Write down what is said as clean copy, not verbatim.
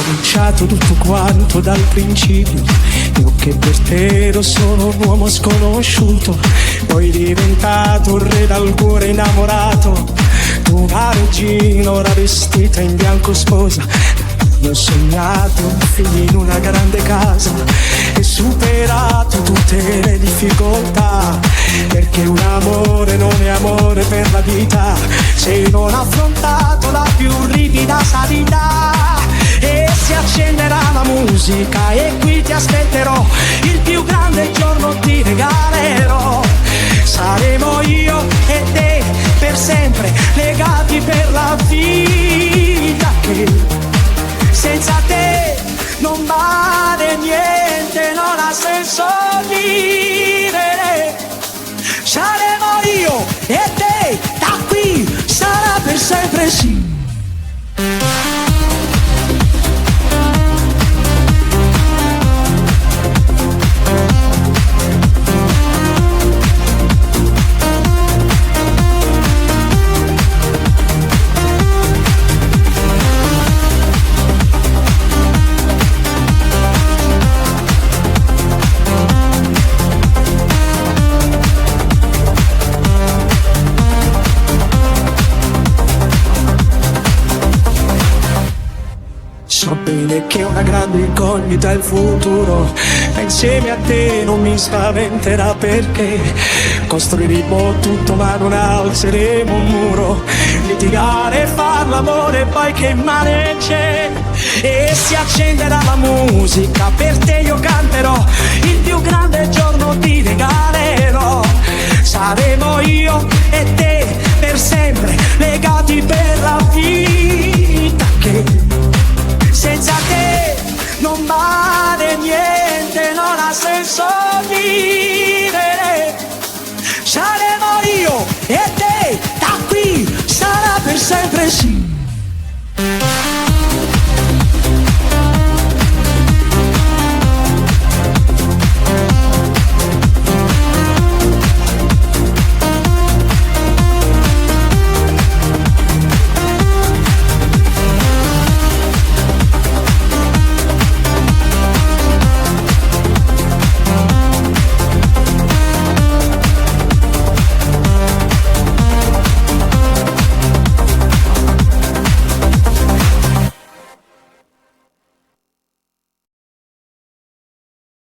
cominciato tutto quanto dal principio. Io che per te ero solo un uomo sconosciuto, poi diventato un re dal cuore innamorato. Tu una regina ora vestita in bianco sposa. Io ho sognato un figlio in una grande casa e superato tutte le difficoltà, perché un amore non è amore per la vita se non ha affrontato la più ripida salita. E si accenderà la musica e qui ti aspetterò, il più grande giorno ti regalerò. Saremo io e te per sempre, legati per la vita, che senza te non vale niente, non ha senso vivere. Saremo io e te, da qui sarà per sempre sì. So bene che una grande incognita è il futuro, ma insieme a te non mi spaventerà, perché costruiremo tutto ma non alzeremo un muro. Litigare, far l'amore, poi che male c'è? E si accenderà la musica, per te io canterò, il più grande giorno ti regalerò. Saremo io e te per sempre, legati per la vita, che senza te non vale niente, non ha senso vivere. Saremo io e te, da qui sarà per sempre sì.